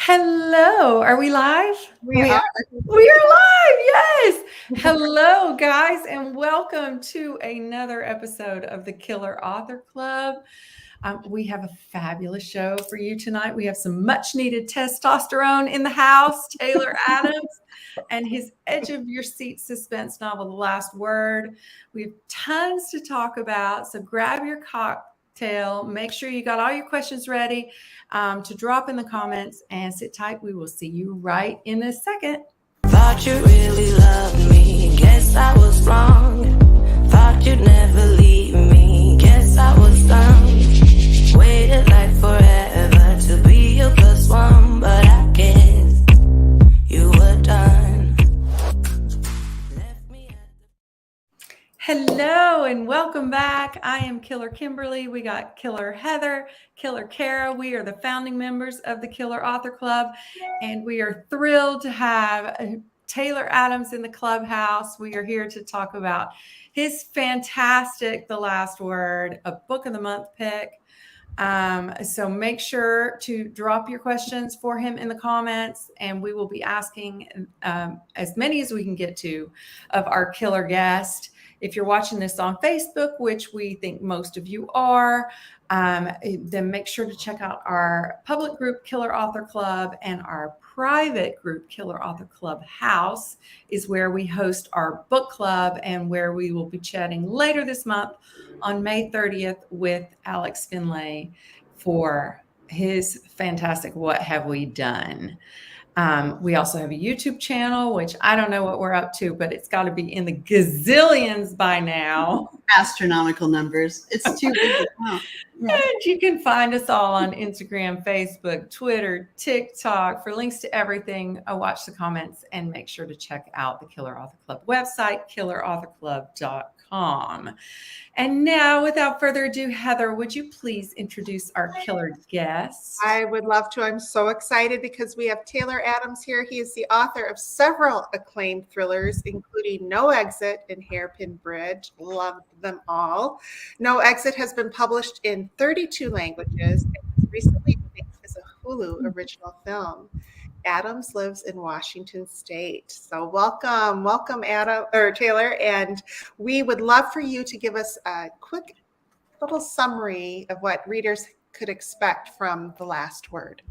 Hello, are we live? We are. We are live, yes. Hello, guys, and welcome to another episode of the Killer Author Club. We have a fabulous show for you tonight. We have some much needed testosterone in the house, Taylor Adams, and his edge of your seat suspense novel, The Last Word. We have tons to talk about, so grab your cocktail. Make sure you got all your questions ready to drop in the comments and sit tight. We will see you right in a second. Thought you really loved me, guess I was wrong. Thought you'd never leave me, guess I was dumb. Waited like forever to be your plus one, but I guess you were done. Hello and welcome back. I am Killer Kimberly. We got Killer Heather, Killer Kara. We are the founding members of the Killer Author Club, and we are thrilled to have Taylor Adams in the clubhouse. We are here to talk about his fantastic The Last Word, a book of the month pick. So make sure to drop your questions for him in the comments, and we will be asking as many as we can get to of our killer guest. If you're watching this on Facebook, which we think most of you are, then make sure to check out our public group, Killer Author Club, and our private group, Killer Author Club House, is where we host our book club and where we will be chatting later this month on May 30th with Alex Finlay for his fantastic What Have We Done? We also have a YouTube channel, which I don't know what we're up to, but it's got to be in the gazillions by now. Astronomical numbers. It's too big to count. Yeah. And you can find us all on Instagram, Facebook, Twitter, TikTok. For links to everything, watch the comments and make sure to check out the Killer Author Club website, killerauthorclub.com. And now, without further ado, Heather, would you please introduce our killer guest? I would love to. I'm so excited because we have Taylor Adams here. He is the author of several acclaimed thrillers, including No Exit and Hairpin Bridge. Loved them all. No Exit has been published in 32 languages and was recently released as a Hulu Original Film. Adams lives in Washington State. So welcome Taylor. And we would love for you to give us a quick little summary of what readers could expect from The Last Word.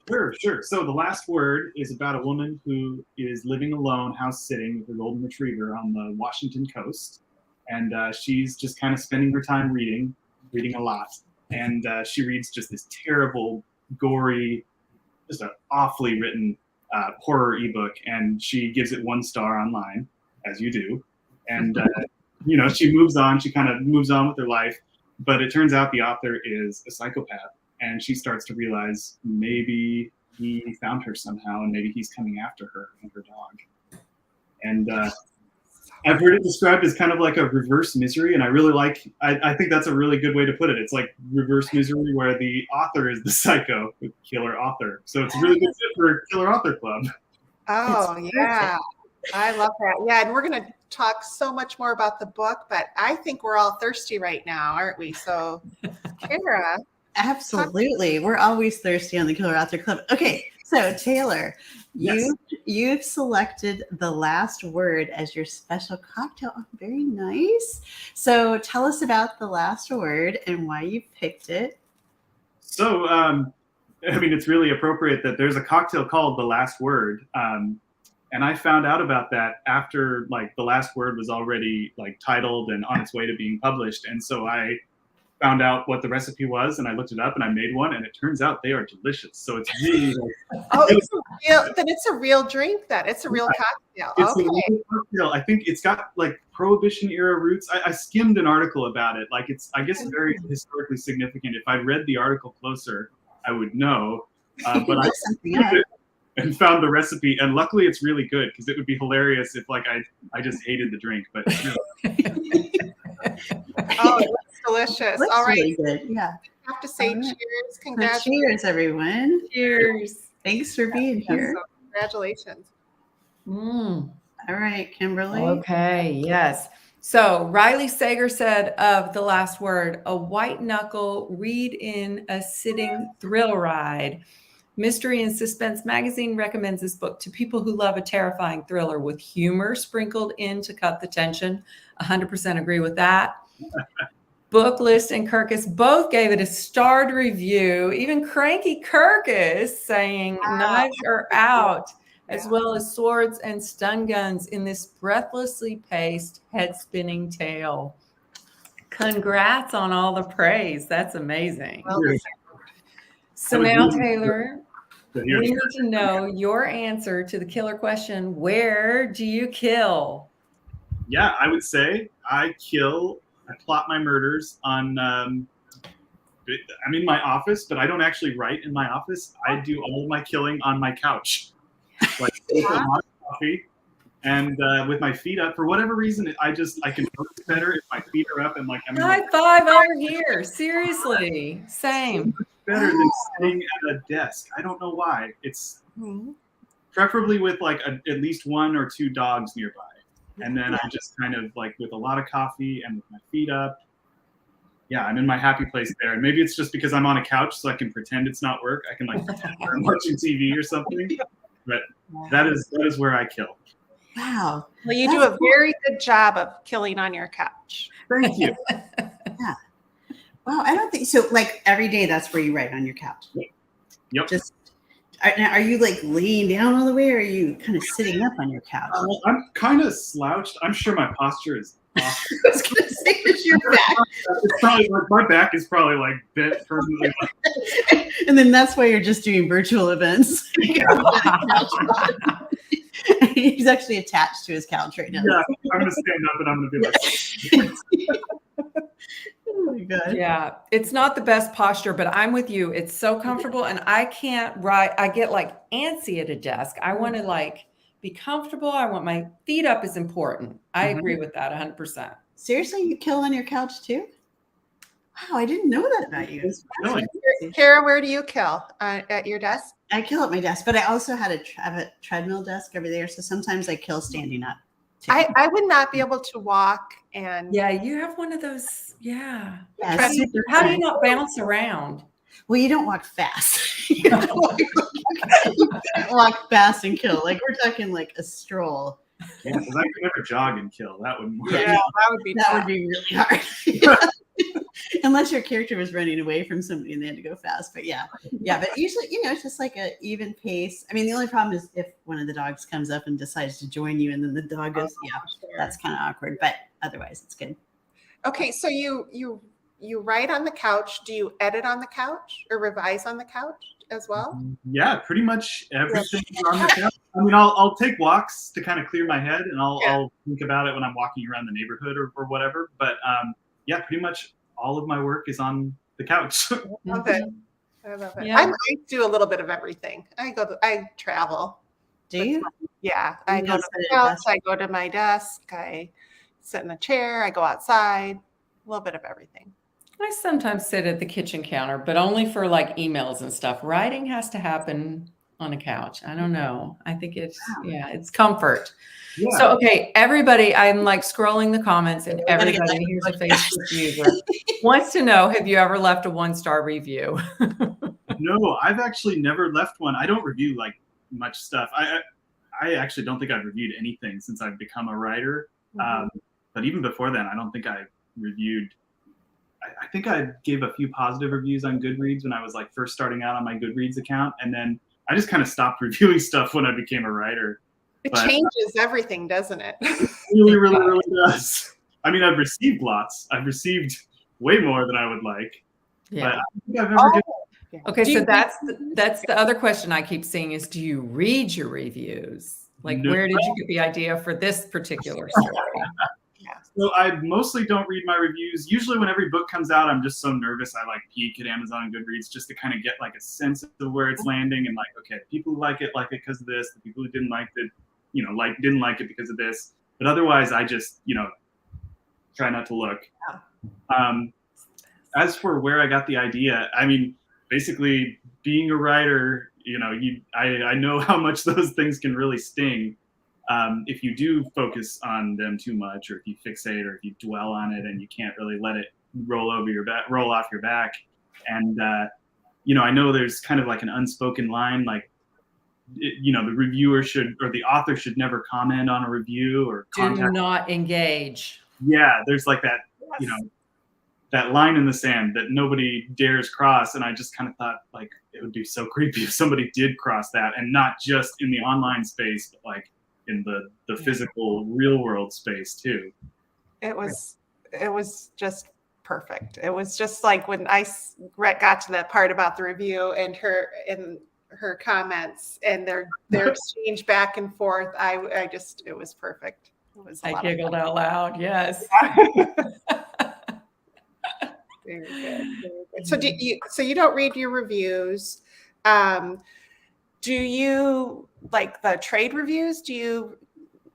Sure. So The Last Word is about a woman who is living alone, house sitting with her golden retriever on the Washington coast. And she's just kind of spending her time reading a lot. And she reads just this terrible, gory, just an awfully written horror ebook, and she gives it 1 star online, as you do. And she moves on. She kind of moves on with her life, but it turns out the author is a psychopath, and she starts to realize maybe he found her somehow, and maybe he's coming after her and her dog. And I've heard it described as kind of like a reverse Misery, and I really like, I think that's a really good way to put it. It's like reverse Misery where the author is the psycho with killer author. So it's really good for Killer Author Club. Oh, yeah. I love that. Yeah, and we're going to talk so much more about the book, but I think we're all thirsty right now, aren't we? So, Kara. Absolutely. We're always thirsty on the Killer Author Club. Okay, so Taylor, Yes. you've selected The Last Word as your special cocktail. Oh, very nice. So tell us about The Last Word and why you picked it. So, it's really appropriate that there's a cocktail called The Last Word. And I found out about that after The Last Word was already titled and on its way to being published. And so I found out what the recipe was, and I looked it up, and I made one, and it turns out they are delicious. So it's really it's a real drink. It's a real cocktail. It's a real cocktail. I think it's got Prohibition era roots. I skimmed an article about it. It's, I guess, very historically significant. If I'd read the article closer, I would know. But I skimmed it and found the recipe, and luckily it's really good, because it would be hilarious if I just hated the drink. But it's really oh, it looks delicious. All right. Really good. Yeah. I have to say cheers. So Congratulations. cheers, everyone. Cheers. Thanks for being here. So congratulations. All right, Kimberly. Okay, yes. So Riley Sager said of The Last Word, a white knuckle read in a sitting thrill ride. Mystery and Suspense Magazine recommends this book to people who love a terrifying thriller with humor sprinkled in to cut the tension. 100% agree with that. Booklist and Kirkus both gave it a starred review. Even Cranky Kirkus saying knives are out, as well as swords and stun guns in this breathlessly paced, head-spinning tale. Congrats on all the praise. That's amazing. Well, So now, Taylor, we need to know your answer to the killer question, where do you kill? Yeah, I would say I plot my murders on, I'm in my office, but I don't actually write in my office. I do all of my killing on my couch. Like with a lot of coffee and with my feet up. For whatever reason, I can focus better if my feet are up and like I'm High five over here. Seriously. Same. better than sitting at a desk. I don't know why. It's preferably with like at least 1 or 2 dogs nearby. And then I just kind of like with a lot of coffee and with my feet up. Yeah, I'm in my happy place there. And maybe it's just because I'm on a couch so I can pretend it's not work. I can like pretend I'm watching TV or something. But that is where I kill. Wow. Well, you do a very good job of killing on your couch. Thank you. Yeah. Wow. I don't think so. Like every day, that's where you write on your couch. Yep. Just now, are you like laying down all the way, or are you kind of sitting up on your couch? I'm kind of slouched. I'm sure my posture is off. I was gonna say, it's your back. It's probably like my back is probably like bent permanently. And then that's why you're just doing virtual events. He's actually attached to his couch right now. Yeah, I'm gonna stand up and I'm gonna be like. Oh my God. Yeah, it's not the best posture, but I'm with you. It's so comfortable, and I can't write. I get like antsy at a desk. I want to like be comfortable. I want my feet up is important. I agree with that 100%. Seriously, you kill on your couch too? Wow, I didn't know that about you. Really? Kara, where do you kill? At your desk? I kill at my desk, but I also have a treadmill desk over there, so sometimes I kill standing up. Too. I would not be able to walk and Yeah, you have one of those. Yeah. Yeah, How do you super not bounce around? Well, you don't walk fast. You can't walk fast and kill. Like we're talking like a stroll. Yeah, because I could never jog and kill. That wouldn't work. that would be That would be really hard. Unless your character was running away from somebody and they had to go fast. But yeah. But usually, it's just like an even pace. I mean, the only problem is if one of the dogs comes up and decides to join you and then the dog goes, that's kind of awkward. But otherwise, it's good. Okay, so you write on the couch. Do you edit on the couch or revise on the couch as well? Yeah, pretty much everything on the couch. I mean, I'll take walks to kind of clear my head, and I'll think about it when I'm walking around the neighborhood or whatever. But yeah, pretty much all of my work is on the couch. I love it. I love it. Yeah. I might do a little bit of everything. I travel. Do you? Yeah, I go to the house. I go to my desk. I sit in a chair. I go outside. A little bit of everything. I sometimes sit at the kitchen counter, but only for like emails and stuff. Writing has to happen on a couch. I don't know. I think it's comfort. Yeah. So, okay, everybody, I'm like scrolling the comments and everybody, here's a Facebook user, wants to know, have you ever left a 1-star review? No, I've actually never left one. I don't review like much stuff. I actually don't think I've reviewed anything since I've become a writer. But even before then, I don't think I reviewed. I think I gave a few positive reviews on Goodreads when I was like first starting out on my Goodreads account. And then I just kind of stopped reviewing stuff when I became a writer. It changes everything, doesn't it? It really does. I mean, I've received lots. I've received way more than I would like. Yeah. But I don't think I've ever given. Okay, so that's the other question I keep seeing is, do you read your reviews? Like, No. where did you get the idea for this particular story? So I mostly don't read my reviews. Usually when every book comes out, I'm just so nervous. I like peek at Amazon and Goodreads just to kind of get like a sense of where it's landing and like, okay, people who like it because of this. The people who didn't like it, didn't like it because of this. But otherwise, I just, try not to look. As for where I got the idea, I mean, basically being a writer, I know how much those things can really sting. If you do focus on them too much, or if you fixate, or if you dwell on it and you can't really let it roll off your back. And, I know there's kind of like an unspoken line, like, the reviewer should, or the author should never comment on a review or Do contact. not engage. Yeah, there's like that, that line in the sand that nobody dares cross. And I just kind of thought, like, it would be so creepy if somebody did cross that, and not just in the online space, but like in the physical real world space too. It was just perfect. It was just like when I got to that part about the review and her comments and their exchange back and forth. It was perfect. It was. I giggled out loud. Yes. Very good. Very good. So you don't read your reviews. Do you like the trade reviews? Do you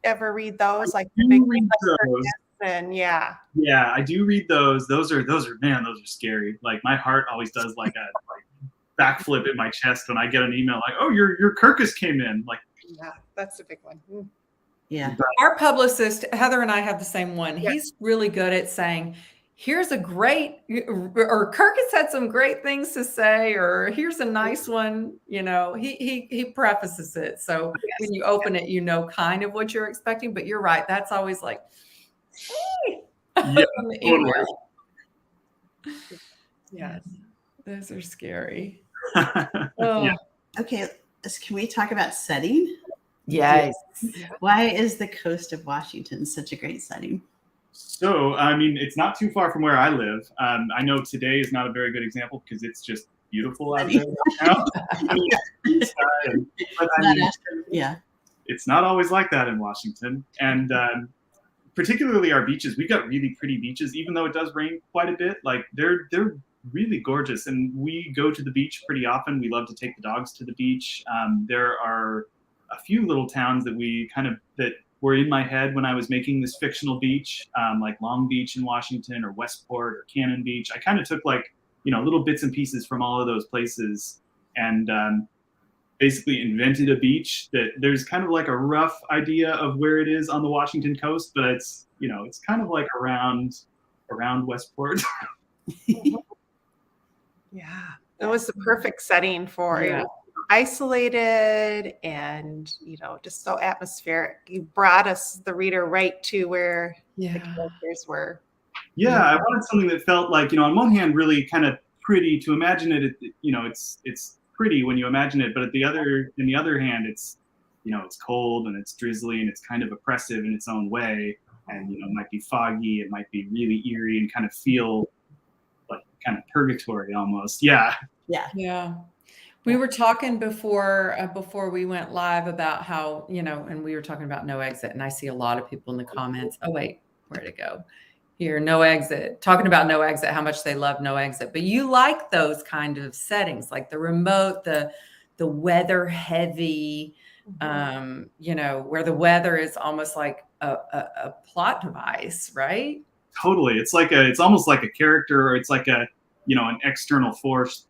ever read those? Like the big those. And yeah, I do read those. Those are scary. Like my heart always does like a backflip in my chest when I get an email like, "Oh, your Kirkus came in." Like, yeah, that's a big one. Yeah. Our publicist, Heather, and I have the same one. Yes. He's really good at saying, here's a great, or Kirkus had some great things to say, or here's a nice one. He prefaces it. So when you open it, kind of what you're expecting, but you're right. That's always like, yeah, totally. Yes. Those are scary. Yeah. Okay, can we talk about setting? Yes. Why is the coast of Washington such a great setting? So, I mean, it's not too far from where I live. I know today is not a very good example because it's just beautiful out there right now. Yeah. It's not always like that in Washington. And particularly our beaches, we've got really pretty beaches, even though it does rain quite a bit. Like they're really gorgeous. And we go to the beach pretty often. We love to take the dogs to the beach. There are a few little towns that were in my head when I was making this fictional beach, like Long Beach in Washington or Westport or Cannon Beach. I kind of took little bits and pieces from all of those places and basically invented a beach that there's kind of like a rough idea of where it is on the Washington coast, but it's kind of like around Westport. Yeah, it was the perfect setting for it. Isolated and just so atmospheric. You brought the reader right to where the characters were. Yeah, I wanted something that felt like, on one hand, really kind of pretty. To imagine it, it's pretty when you imagine it, but in the other hand, it's it's cold and it's drizzly and it's kind of oppressive in its own way, and it might be foggy, it might be really eerie and kind of feel like kind of purgatory almost. Yeah. We were talking before we went live about how, and we were talking about No Exit, and I see a lot of people in the comments. Oh, wait, where'd it go? Here, No Exit, talking about No Exit, how much they love No Exit. But you like those kind of settings, like the remote, the weather heavy, where the weather is almost like a plot device, right? Totally. It's almost like a character, or it's like an external force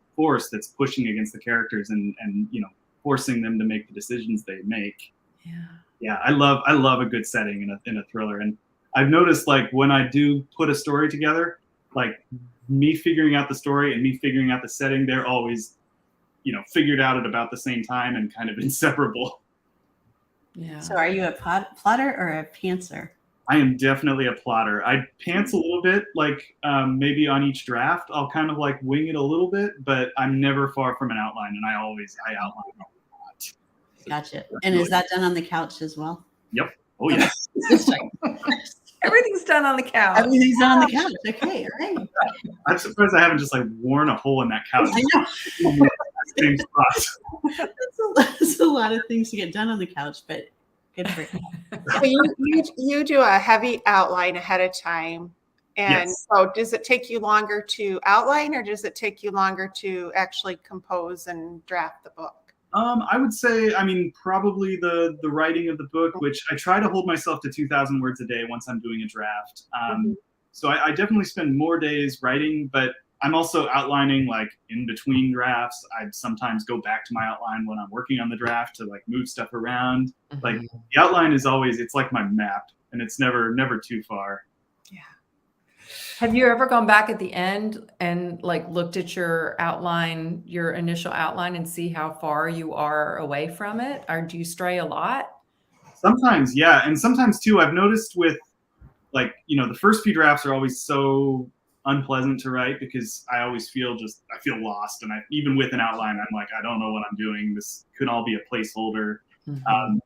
that's pushing against the characters and forcing them to make the decisions they make. Yeah, I love a good setting in a thriller. And I've noticed, like, when I do put a story together, like me figuring out the story and me figuring out the setting, they're always figured out at about the same time and kind of inseparable. Yeah. So are you a plotter or a pantser? I am definitely a plotter. I pants a little bit, like maybe on each draft, I'll kind of like wing it a little bit, but I'm never far from an outline, and I outline a lot. Gotcha. And is that done on the couch as well? Yep. Oh, yes. Everything's done on the couch. Everything's on the couch. Okay, all right. I'm surprised I haven't just like worn a hole in that couch. I know. Same spot. That's a lot of things to get done on the couch, but good for you. So you do a heavy outline ahead of time. And so does it take you longer to outline, or does it take you longer to actually compose and draft the book? I would say, probably the writing of the book, which I try to hold myself to 2,000 words a day once I'm doing a draft. So I definitely spend more days writing, but I'm also outlining like in between drafts. I sometimes go back to my outline when I'm working on the draft to like move stuff around. Like the outline is always, it's like my map, and it's never too far. Yeah. Have you ever gone back at the end and like looked at your outline, your initial outline, and see how far you are away from it? Or do you stray a lot? Sometimes, yeah, and sometimes too. I've noticed with like the first few drafts are always so unpleasant to write because I always feel lost, and even with an outline, I'm like I don't know what I'm doing. This could all be a placeholder.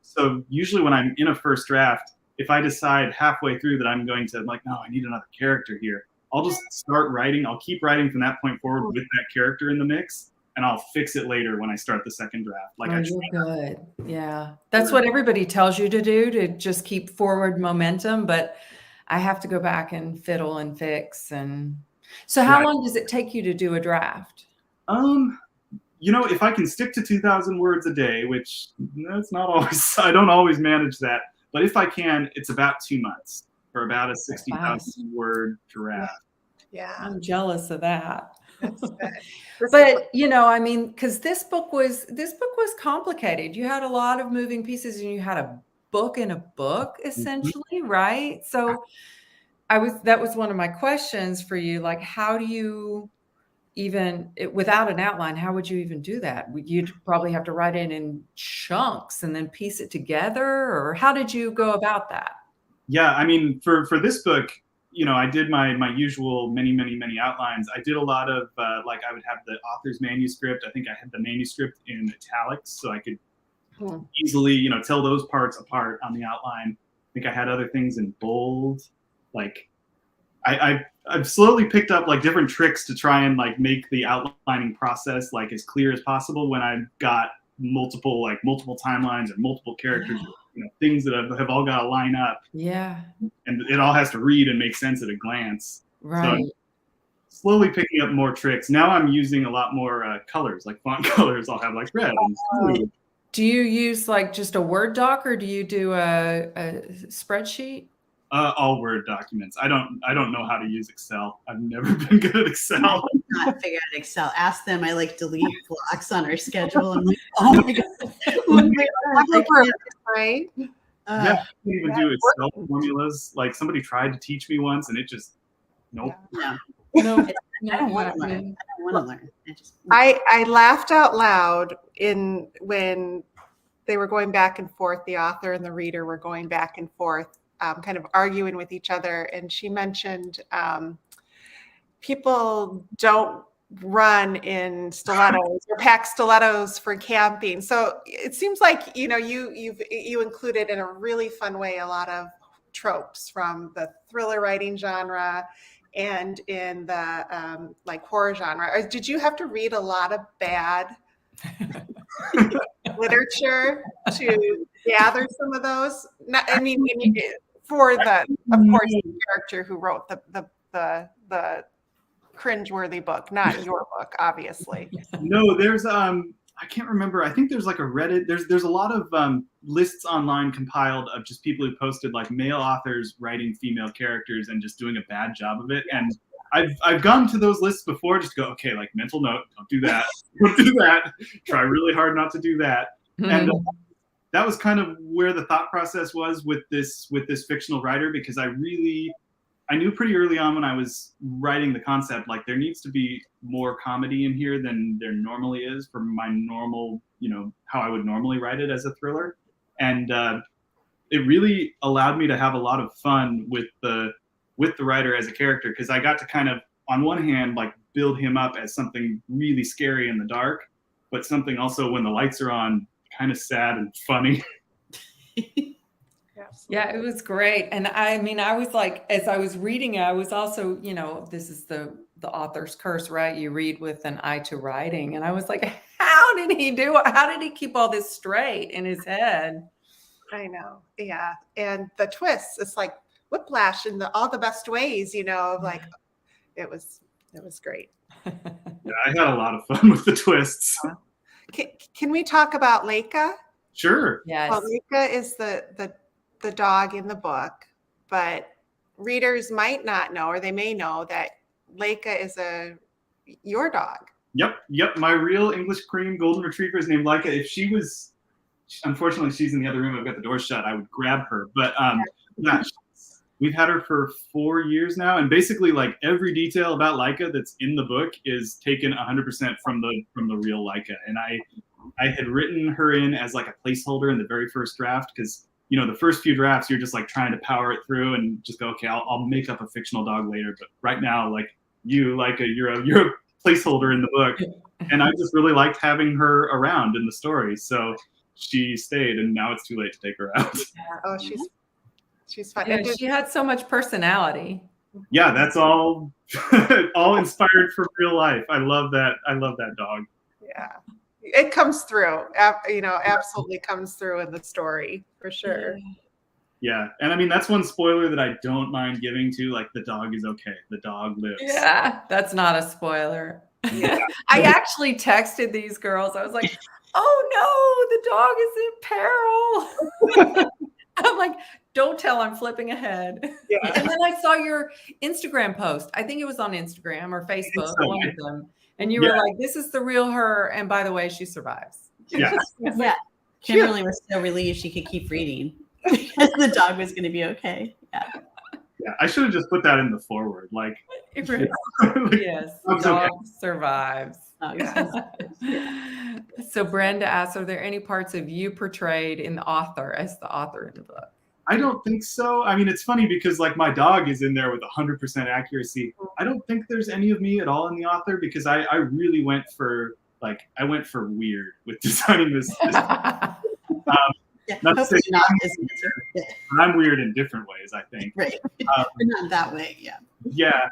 So usually when I'm in a first draft, if I decide halfway through that I'm like, no, I need another character here, I'll just start writing. I'll keep writing from that point forward with that character in the mix, and I'll fix it later when I start the second draft. Like you're good. Yeah. That's what everybody tells you to do, to just keep forward momentum. But I have to go back and fiddle and fix. And so how long does it take you to do a draft? If I can stick to 2,000 words a day, which that's not always, I don't always manage that. But if I can, it's about 2 months for about a 60,000 word draft. Yeah. I'm jealous of that. That's good. But I mean, because this book was complicated. You had a lot of moving pieces, and you had a book in a book, essentially, right? So that was one of my questions for you. Like, how do you without an outline, how would you even do that? You'd probably have to write it in chunks and then piece it together, or how did you go about that? Yeah, I mean, for this book, I did my usual many outlines. I did a lot of like I would have the author's manuscript. I think I had the manuscript in italics, so I could easily tell those parts apart on the outline. I think I had other things in bold. Like I've slowly picked up like different tricks to try and like make the outlining process like as clear as possible when I've got multiple timelines or multiple characters. Things that have all got to line up. Yeah. And it all has to read and make sense at a glance. Right. So slowly picking up more tricks. Now I'm using a lot more colors, like font colors. I'll have like red and blue. Do you use like just a Word doc, or do you do a spreadsheet? All Word documents. I don't know how to use Excel. I've never been good at Excel. I did not figure out Excel. Ask them. I like delete blocks on our schedule. I'm like, oh my god. Right? Yeah, I can't even do Excel formulas. Like somebody tried to teach me once, and it just nope. No. No, I don't want to learn. I don't want to learn. I laughed out loud when they were going back and forth. The author and the reader were going back and forth, kind of arguing with each other. And she mentioned people don't run in stilettos or pack stilettos for camping. So it seems like you included in a really fun way a lot of tropes from the thriller writing genre and in the like horror genre. Or did you have to read a lot of bad literature to gather some of those? For the, of course, the character who wrote the cringeworthy book, not your book, obviously. No, there's I can't remember. I think there's like a Reddit. There's a lot of lists online compiled of just people who posted like male authors writing female characters and just doing a bad job of it. And I've gone to those lists before, just go, okay, like mental note, don't do that, don't do that. Try really hard not to do that. And that was kind of where the thought process was with this fictional writer, because I knew pretty early on when I was writing the concept, like there needs to be more comedy in here than there normally is for my normal, how I would normally write it as a thriller. And it really allowed me to have a lot of fun with the writer as a character, because I got to kind of, on one hand, like build him up as something really scary in the dark, but something also when the lights are on, kind of sad and funny. Yeah, it was great. And I mean, I was like, as I was reading it, I was also, this is the author's curse, right? You read with an eye to writing. And I was like, how did he do it? How did he keep all this straight in his head? I know. Yeah. And the twists, it's like whiplash in all the best ways, like it was great. Yeah, I had a lot of fun with the twists. Can we talk about Leica? Sure. Yes. Well, Leica is the dog in the book, but readers might not know, or they may know that Leica is your dog. Yep. My real English cream golden retriever is named Leica. If she was, unfortunately, she's in the other room. I've got the door shut. I would grab her, but yeah, we've had her for 4 years now, and basically like every detail about Leica that's in the book is taken 100% from the real Leica. And I had written her in as like a placeholder in the very first draft, because the first few drafts you're just like trying to power it through and just go, okay, I'll make up a fictional dog later. But right now, like Leica, you're a placeholder in the book, and I just really liked having her around in the story, so she stayed, and now it's too late to take her out. Oh, she's fun. Yeah, she had so much personality. Yeah, that's all all inspired from real life. I love that dog. Yeah, it comes through. Absolutely comes through in the story for sure. Yeah, and I mean that's one spoiler that I don't mind giving to. Like, the dog is okay. The dog lives. Yeah, that's not a spoiler. Yeah. I actually texted these girls. I was like, "Oh no, the dog is in peril." I'm like, "Don't tell I'm flipping ahead." Yeah. And then I saw your Instagram post. I think it was on Instagram or Facebook, one of them. And you were like, "This is the real her." And by the way, she survives. Yeah. Yeah. Kimberly was so relieved she could keep reading because the dog was going to be okay. Yeah. Yeah, I should have just put that in the forward. Like, yes, dog dog survives. Yeah. So Brenda asks, are there any parts of you portrayed in the author as the author in the book? I don't think so. I mean, it's funny because like my dog is in there with 100% accuracy. I don't think there's any of me at all in the author, because I really went for weird with designing this. Not to say I'm weird in different ways, I think. Right. But not that way. Yeah. Yeah.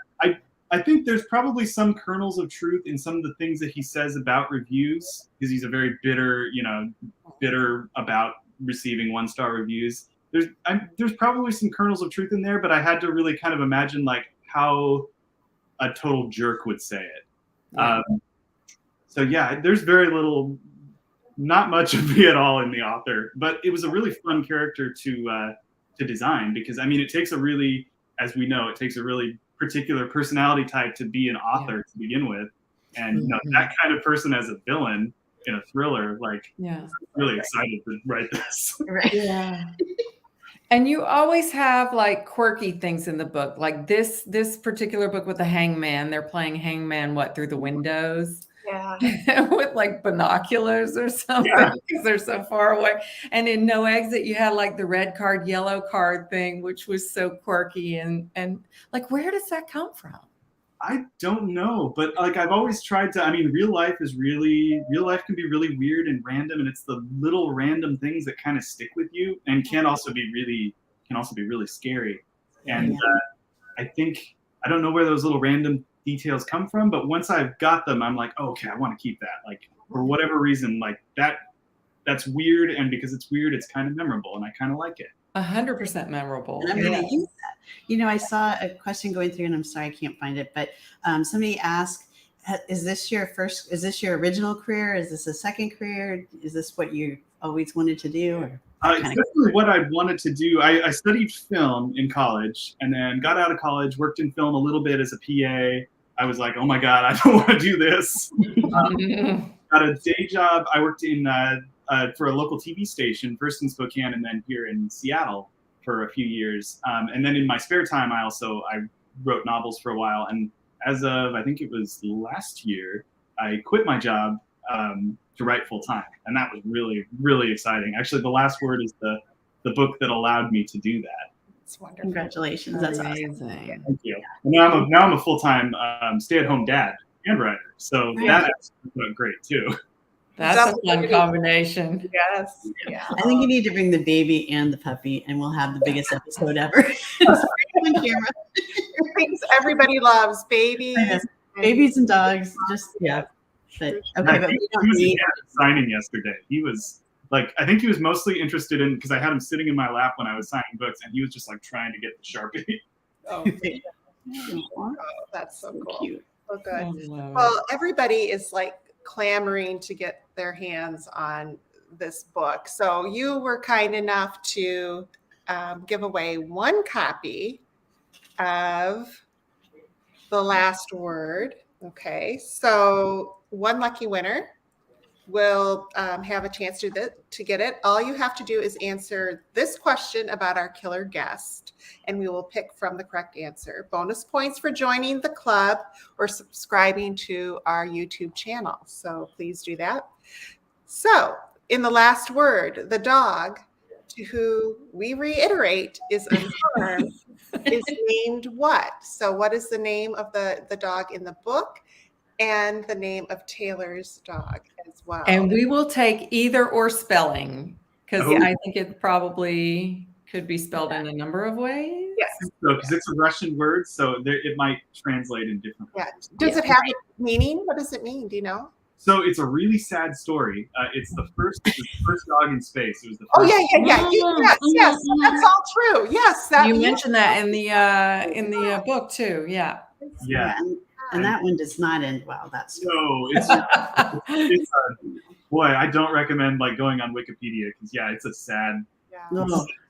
I think there's probably some kernels of truth in some of the things that he says about reviews, because he's a very bitter about receiving 1-star reviews. There's probably some kernels of truth in there, but I had to really kind of imagine like how a total jerk would say it. Yeah. So yeah, there's very little, not much of me at all in the author, but it was a really fun character to design, because I mean, it takes a really, as we know, it takes a really particular personality type to be an author to begin with, and that kind of person as a villain in a thriller, like, I'm really excited to write this. Right. Yeah. And you always have like quirky things in the book, like this particular book with the hangman. They're playing hangman through the windows. Yeah. With like binoculars or something, because they're so far away. And in No Exit, you had like the red card, yellow card thing, which was so quirky. And like, where does that come from? I don't know, but like I've always tried to. I mean, real life can be really weird and random, and it's the little random things that kind of stick with you, and can also be really scary. And I think, I don't know where those little random details come from, but once I've got them, I'm like, oh, okay, I want to keep that. Like, for whatever reason, like that's weird, and because it's weird, it's kind of memorable, and I kind of like it. 100% memorable. And I'm going to use that. I saw a question going through, and I'm sorry I can't find it, but somebody asked, is this your original career? Is this a second career? Is this what you always wanted to do? Or it's definitely what I wanted to do. I studied film in college, and then got out of college, worked in film a little bit as a PA. I was like, oh my God, I don't want to do this. Got a day job. I worked in for a local TV station, first in Spokane and then here in Seattle for a few years. And then in my spare time, I wrote novels for a while. And as of, I think it was last year, I quit my job to write full time. And that was really, really exciting. Actually, The Last Word is the book that allowed me to do that. It's wonderful. Congratulations. That's amazing. Awesome. Thank you. And now I'm a full-time stay-at-home dad and writer. So that's great too. That's a fun combination. Yes. Yeah. I think you need to bring the baby and the puppy, and we'll have the biggest episode ever. On camera. Things everybody loves, babies and dogs. Just But okay, but we don't need signing yesterday. He was like, I think he was mostly interested in, because I had him sitting in my lap when I was signing books, and he was just like trying to get the Sharpie. Oh, that's so cool. Cute. So good. Well, everybody is like clamoring to get their hands on this book. So you were kind enough to give away one copy of The Last Word. Okay, so one lucky winner will have a chance to get it. All you have to do is answer this question about our killer guest, and we will pick from the correct answer. Bonus points for joining the club or subscribing to our YouTube channel. So please do that. So in the last word, the dog, to who we reiterate is unharmed, is named what? So what is the name of the dog in the book and the name of Taylor's dog as well? And we will take either or spelling, because Oh. I think it probably could be spelled in a number of ways. Yes. So, because it's a Russian word, so it might translate in different ways. Yeah. Does it have a meaning? What does it mean? Do you know? So it's a really sad story. It's the first dog in space. It was the first. Oh yeah. Yes. That's all true. Yes. You mentioned that in the book too. Yeah. Yeah. And that one does not end well. That's No, it's boy, I don't recommend like going on Wikipedia because it's a sad,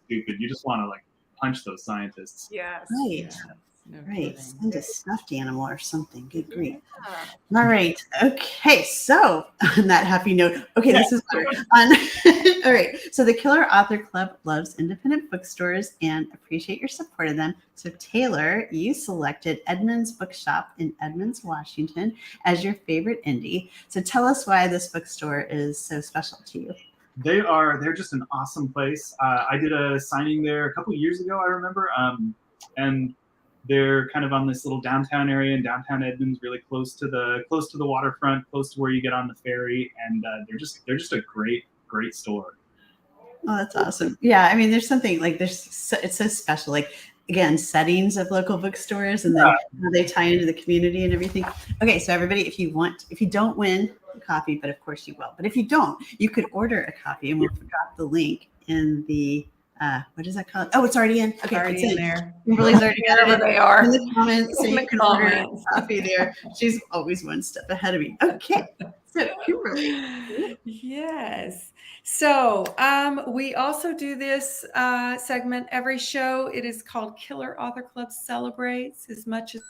stupid. You just want to like punch those scientists. Yes. right. No Right. kidding. Send a stuffed animal or something. Good grief. Yeah. All right. Okay. So on that happy note, this is better. All right. So the Killer Author Club loves independent bookstores and appreciate your support of them. So Taylor, you selected Edmunds Bookshop in Edmonds, Washington as your favorite indie. So tell us why this bookstore is so special to you. They're just an awesome place. I did a signing there a couple years ago, I remember. And they're kind of on this little downtown area in downtown Edmonds, really close to the waterfront, close to where you get on the ferry, and they're just a great store. Oh, that's awesome. Yeah, I mean, there's something like it's so special. Like again, settings of local bookstores, and then how they tie into the community and everything. Okay, so everybody, if you don't win a copy, but of course you will. But if you don't, you could order a copy, and we'll drop the link in the. What is that called? Oh, it's already in. Okay, Already it's in there. Kimberly's already got it Wherever they are. in the comments, so In you the can order a comments. copy there. She's always one step ahead of me. Okay, so Kimberly. Yes. So we also do this segment every show. It is called Killer Author Club Celebrates as much as.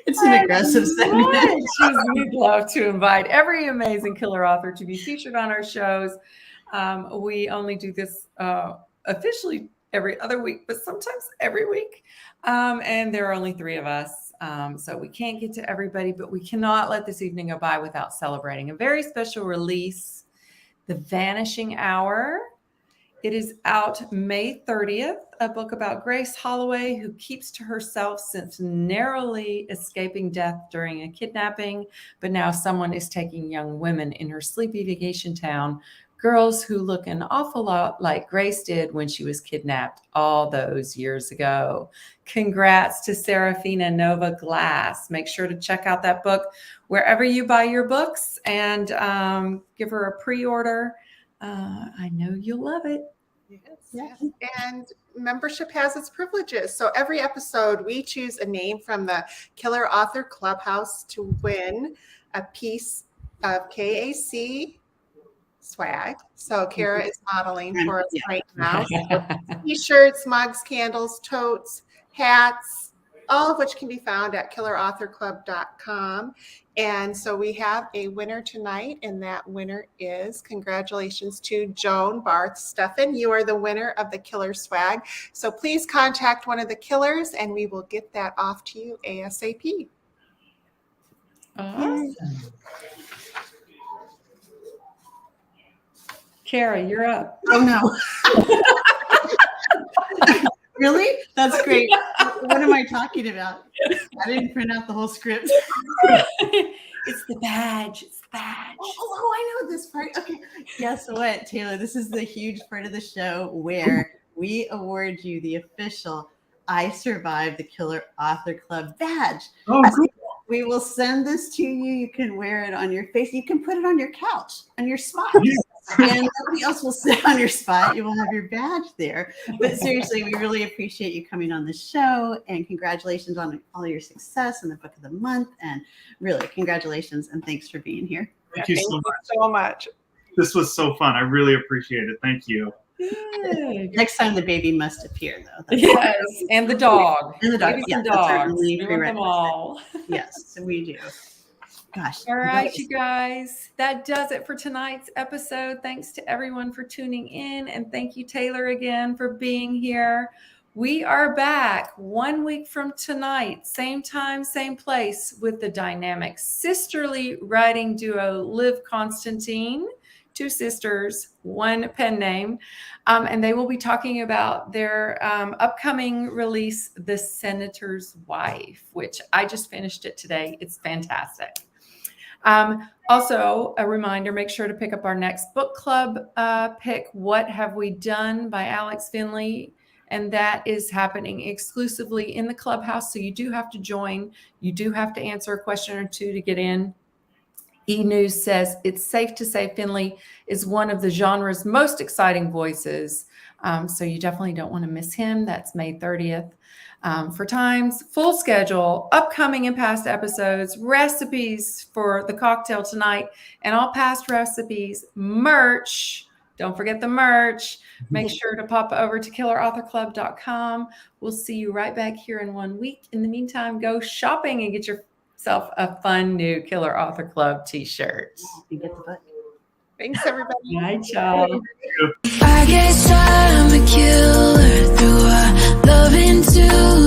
It's an aggressive segment. We'd love to invite every amazing killer author to be featured on our shows. We only do this officially every other week, but sometimes every week. And there are only 3 of us. So we can't get to everybody, but we cannot let this evening go by without celebrating a very special release, The Vanishing Hour. It is out May 30th, a book about Grace Holloway, who keeps to herself since narrowly escaping death during a kidnapping. But now someone is taking young women in her sleepy vacation town, girls who look an awful lot like Grace did when she was kidnapped all those years ago. Congrats to Serafina Nova Glass. Make sure to check out that book wherever you buy your books and give her a pre-order. I know you'll love it. Yes. And membership has its privileges. So every episode, we choose a name from the Killer Author Clubhouse to win a piece of KAC swag. So Kara is modeling for us right now. So t-shirts, mugs, candles, totes, hats, all of which can be found at killerauthorclub.com. And so we have a winner tonight, and that winner is, congratulations to Joan Barth Steffen. You are the winner of the Killer Swag. So please contact one of the killers, and we will get that off to you ASAP. Awesome. Kara, you're up. Oh no. Really? That's great. What am I talking about? I didn't print out the whole script. It's the badge. It's the badge. Oh, I know this part. Okay. Guess what, Taylor? This is the huge part of the show where we award you the official I Survived the Killer Author Club badge. Oh, cool. We will send this to you. You can wear it on your face. You can put it on your couch, on your spot. Yeah. And nobody else will sit on your spot. You will have your badge there. But seriously, we really appreciate you coming on the show, and congratulations on all your success in the book of the month. And really, congratulations and thanks for being here. Thank you Thank so you much. so much. This was so fun. I really appreciate it. Thank you. Good. Next time the baby must appear, though. Yes, and the dog. And the dog. Babies Yeah, and that's dogs. certainly We want them prerequisite. all. Yes, we do. Gosh. All right, nice. you guys, that does it for tonight's episode. Thanks to everyone for tuning in. And thank you, Taylor, again for being here. We are back 1 week from tonight, same time, same place, with the dynamic sisterly writing duo Liv Constantine, 2 sisters, 1 pen name. And they will be talking about their upcoming release, The Senator's Wife, which I just finished it today. It's fantastic. Also, a reminder, make sure to pick up our next book club pick, What Have We Done by Alex Finley. And that is happening exclusively in the Clubhouse. So you do have to join. You do have to answer a question or 2 to get in. E-News says it's safe to say Finley is one of the genre's most exciting voices. So you definitely don't want to miss him. That's May 30th. For times, full schedule, upcoming and past episodes, recipes for the cocktail tonight, and all past recipes, merch. Don't forget the merch. Make sure to pop over to killerauthorclub.com. We'll see you right back here in 1 week. In the meantime, go shopping and get yourself a fun new Killer Author Club t-shirt. You get the book. Thanks, everybody. Night, y'all. I guess I'm a killer through our love into